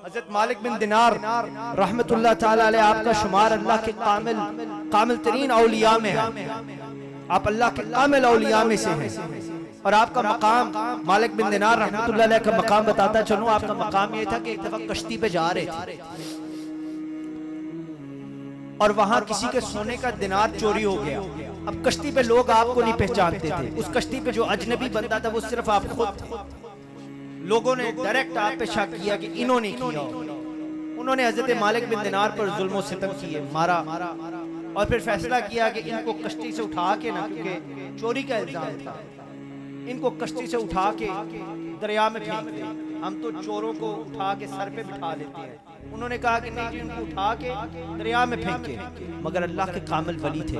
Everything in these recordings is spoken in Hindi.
हज़रत मालिक बिन दिनार रहमतुल्लाह ताला अलैह, आपका शुमार अल्लाह के कामिल तरीन औलिया में है। आप अल्लाह के कामिल औलिया में से हैं और आपका मकाम, मालिक बिन दिनार रहमतुल्लाह अलैह का मकाम बताता चलूं, आपका मकाम ये था कि एक दफा कश्ती पे जा रहे थे और वहां किसी के सोने का दिनार चोरी हो गया। अब कश्ती पे लोग आपको नहीं पहचानते थे, उस कश्ती पे जो अजनबी बंदा था वो सिर्फ आप खुद थे। लोगों ने डायरेक्ट आप पे शक किया कि इन्होंने किया। उन्होंने हजरत मालिक बिन दिनार पर जुल्म सितम किए, मारा और फिर फैसला किया कि इनको कश्ती से उठा के ना, क्योंकि चोरी का इल्जाम था, इनको कश्ती से उठा के दरिया में फेंक दें। हम तो चोरों को उठा के सर पे बिठा लेते हैं। उन्होंने कहा कि नहीं, इनको उठा के दरिया में फेंके। मगर अल्लाह के कामिल वली थे,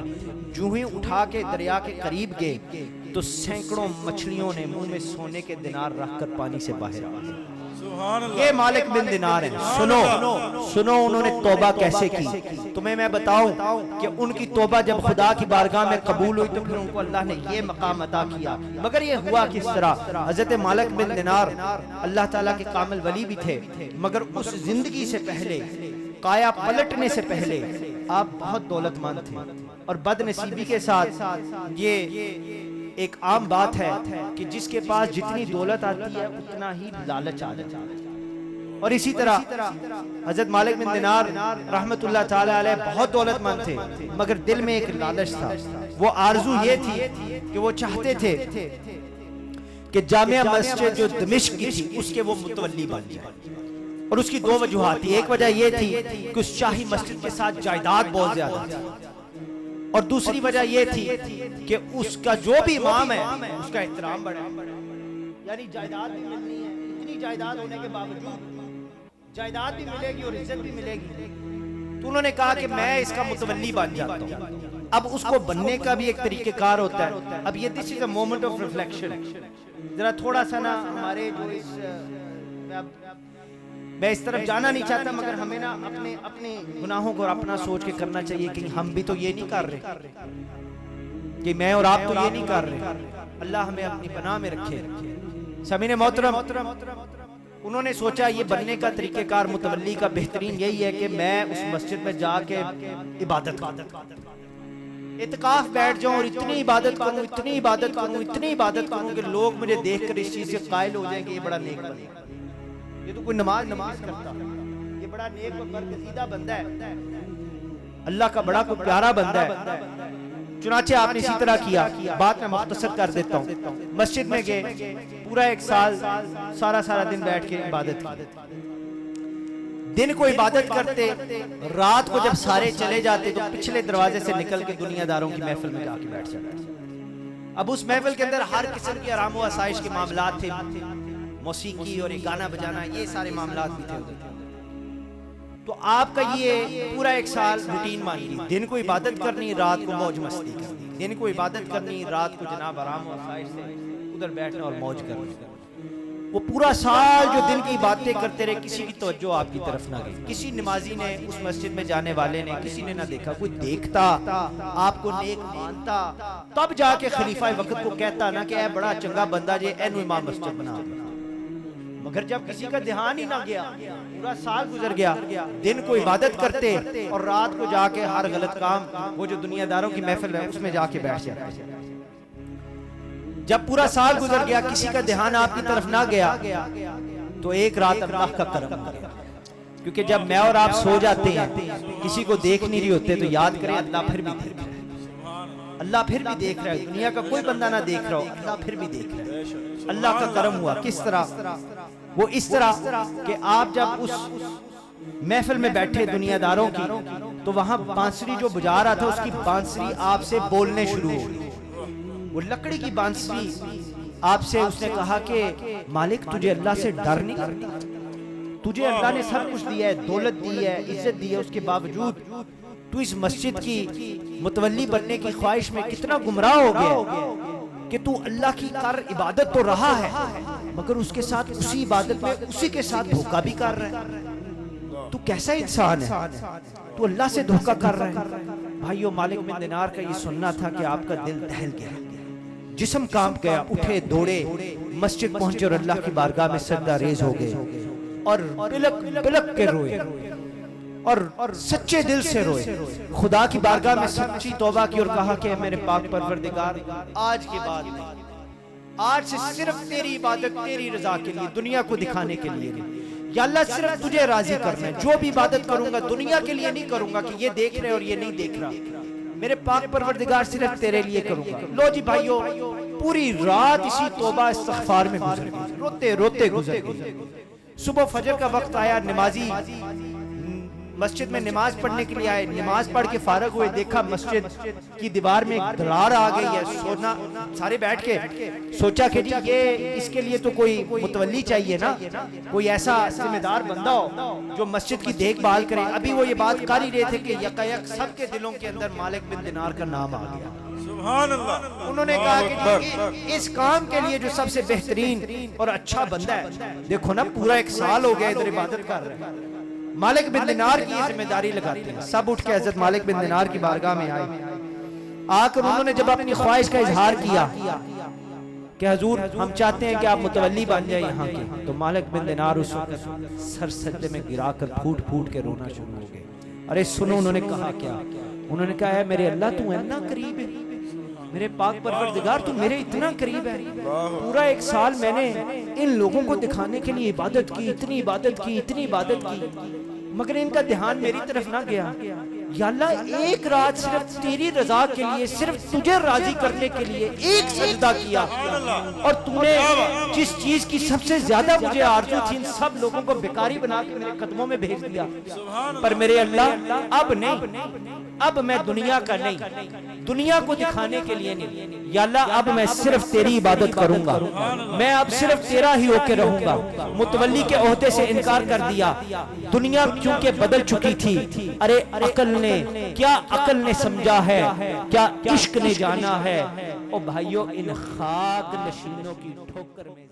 जो ही उठा के दरिया के करीब गए तो सैकड़ों मछलियों ने मुंह में सोने के दिनार रखकर पानी से बाहर आ गए। ये मालिक बिन दिनार है। सुनो सुनो, उन्होंने तौबा कैसे की, तुम्हें मैं बताऊं कि उनकी तौबा जब खुदा की बारगाह में कबूल हुई तो फिर उनको अल्लाह ने ये मकाम अता किया। मगर ये हुआ किस तरह? हजरत मालिक बिन दिनार अल्लाह ताला के कामिल वली भी थे, मगर उस जिंदगी से पहले, काया पलटने से पहले आप बहुत दौलतमंद थे और बदनसीबी के साथ ये एक आम बात है कि जिसके पास जितनी दौलत आती है उतना ही लालच आ जाता है। और इसी तरह हजरत मालिक बिन दिनार रहमतुल्लाह ताला अलैह बहुत दौलतमंद थे, मगर दिल में एक लालच था। वो आरजू ये थी कि वो चाहते थे कि जामिया मस्जिद जो दमिश्क की थी उसके वो मुतवल्ली बन जाए। और उसकी दो वजूहात थी। एक वजह ये थी कि उस शाही मस्जिद के साथ जायदाद बहुत ज्यादा थी, और दूसरी वजह यह थी कि उसका जो भी इमाम है उसका एहतराम बढ़े, यानी जायदाद भी मिलनी है। इतनी जायदाद होने के बावजूद जायदाद भी मिलेगी और इज्जत भी मिलेगी। तो उन्होंने कहा कि मैं इसका मुतवल्ली बन जाता हूँ। अब उसको बनने का भी एक तरीकेकार होता है। अब ये this is a moment of reflection. जरा थोड़ा सा ना हमारे जो मैं इस तरफ जाना नहीं चाहता, मगर हमें ना अपने गुनाहों को अपना सोच के करना चाहिए कि हम भी तो ये नहीं कर रहे, कि मैं और आप तो ये नहीं कर रहे। अल्लाह हमें अपनी पनाह में रखे। समीने मोहतरम, उन्होंने सोचा ये बनने का तरीकेकार मुतवल्ली का बेहतरीन यही है कि मैं उस मस्जिद में जाके इबादत करूं, इत्काफ बैठ जाऊं और इतनी इबादत करूं, इतनी इबादत करूं, इतनी इबादत करूं कि लोग मुझे देखकर इस चीज से कायल हो जाएंगे, ये बड़ा नेक बनेगा, ये तो कोई नमाज करता, ये बड़ा नेक और बरगज़ीदा बंदा है, अल्लाह का बड़ा कोई प्यारा बंदा है। चुनाचे आपने इसी तरह किया। बात मैं मुख्तसर कर देता हूँ। मस्जिद में गए, पूरा एक साल सारा दिन बैठ के इबादत की। दिन को इबादत करते, रात को जब सारे चले जाते तो पिछले दरवाजे से निकल के दुनियादारों की महफिल में जाके बैठ जाते। अब उस महफिल के अंदर हर किस्म की आराम व आसाइश के मामलात थे, मौसीकी और गाना बजाना, ये सारे मामलात भी थे। तो आपका ये पूरा एक साल रूटीन मान ली, दिन को इबादत करनी, रात को मौज मस्ती करनी, दिन को इबादत करनी, रात को जनाब आराम और आसाइश से उधर बैठना और मौज करना। वो पूरा साल जो दिन की बातें करते रहे, किसी की तवज्जो आपकी तरफ ना गई। किसी नमाजी ने, उस मस्जिद में जाने वाले ने, किसी ने ना देखा। कोई देखता, आपको नेक मानता, तब जाके खलीफा वक्त को कहता ना कि बड़ा चंगा बंदा जे एनु इमाम मस्जिद बना। मगर जब किसी का ध्यान ही ना गया, पूरा साल गुजर गया, दिन को इबादत करते और रात को जाके हर गलत काम, वो जो दुनियादारों की महफिल है उसमें जाके बैठ जाते। जब पूरा साल गुजर गया, किसी का ध्यान आपकी तरफ ना गया, तो एक रात अल्लाह का करम हो गया। क्योंकि जब मैं और आप सो जाते हैं, किसी को देख नहीं रही होते, तो याद करें अल्लाह फिर भी देख रहा है, अल्लाह फिर भी देख रहा है। दुनिया का कोई बंदा ना देख रहा हो, अल्लाह फिर भी देख रहा है। अल्लाह का करम हुआ किस तरह? वो इस तरह कि आप जब उस महफिल में बैठे दुनियादारों की, तो वहां बांसुरी जो बजा रहा था उसकी बांसुरी आपसे बोलने शुरू हो गई। वो लकड़ी की बांसुरी आपसे, उसने कहा कि मालिक तुझे अल्लाह से डर नहीं लगता? तुझे अल्लाह ने सब कुछ दिया है, दौलत दी है, इज्जत दी है, उसके बावजूद तू इस मस्जिद की मुतवल्ली बनने की ख्वाहिश में कितना गुमराह हो गया कि तू अल्लाह की कर इबादत तो रहा है, मगर उसके साथ उसी इबादत में उसी के साथ धोखा भी कर रहा है। तू कैसा इंसान है, तू अल्लाह से धोखा कर रहा है। भाइयों, मालिक बिन दिनार का ये सुनना था कि आपका दिल दहल गया, जिस्म कांप गया, उठे दौड़े, मस्जिद पहुंचे और अल्लाह की बारगाह में सजदा रेज हो गए। और बिलक बिलक के रोए और सच्चे दिल से रोए, खुदा की बारगाह में सच्ची तौबा की और कहा कि मेरे पाक परवरदिगार, आज के बाद नहीं, आज से सिर्फ तेरी इबादत तेरी रजा के लिए, दुनिया को दिखाने के लिए नहीं। या अल्लाह सिर्फ तुझे राजी करना है, जो भी इबादत करूंगा दुनिया के लिए नहीं करूंगा कि ये देख रहे और ये नहीं देख रहा, मेरे पाक परवरदिगार सिर्फ तेरे लिए करूंगा। लो जी भाइयों, पूरी रात इसी तौबा इस्तिग़फ़ार में गुजर गई, रोते रोते गुजर गई। सुबह फजर का वक्त आया, नमाजी मस्जिद में नमाज पढ़ने के लिए आए, नमाज पढ़ के फारग हुए, देखा मस्जिद की दीवार में एक दरार आ गई है। सोना सारे बैठ के सोचा कि जी ये इसके लिए तो कोई मुतवल्ली चाहिए ना, कोई ऐसा जिम्मेदार बंदा हो जो मस्जिद की देखभाल करे। अभी वो ये बात कर ही रहे थे कि यकायक सबके दिलों के अंदर मालिक बिन दिनार का नाम आ गया। सुभान अल्लाह। उन्होंने कहा कि इस काम के लिए जो सबसे बेहतरीन और अच्छा बंदा है, देखो ना पूरा 1 साल हो गया इधर इबादत कर रहे हैं, मालिक बिन दिनार की जिम्मेदारी लगाते हैं। सब उठ के हजरत मालिक बिन दिनार की बारगाह में आए, आकर उन्होंने जब अपनी ख्वाहिश का इजहार किया कि हुजूर हम चाहते हैं कि आप मुतवल्ली बन जाए यहाँ के, तो मालिक बिन दिनार उस वक्त सर सजदे में गिराकर फूट फूट के रोना शुरू हो गए। अरे सुनो, उन्होंने कहा क्या? उन्होंने कहा है मेरे अल्लाह तू इतना करीब है, मेरे पाक परवरदिगार तू मेरे इतना करीब है, पूरा 1 साल मैंने इन लोगों को दिखाने के लिए इबादत की, इतनी इबादत की, इतनी इबादत की, मगर इनका ध्यान मेरी तरफ ना गया। या अल्लाह एक रात सिर्फ तेरी रजा के लिए, सिर्फ तुझे राजी करने के लिए एक सजदा किया, और तूने जिस चीज की सबसे ज्यादा मुझे आरज़ू थी, इन सब लोगों को बेकारी बना के मेरे कदमों में भेज दिया। पर मेरे अल्लाह अब नहीं, अब मैं दुनिया का नहीं, दुनिया को दिखाने के लिए नहीं, या अल्लाह अब मैं सिर्फ तेरी इबादत करूंगा, मैं अब सिर्फ तेरा ही होके रहूंगा। मुतवल्ली के ओहदे से इनकार कर दिया। दुनिया चूंकि बदल चुकी थी, अरे अकल ने क्या, अकल ने समझा है क्या, इश्क ने जाना है। ओ भाइयों, इन खाक नशीनों की ठोकर में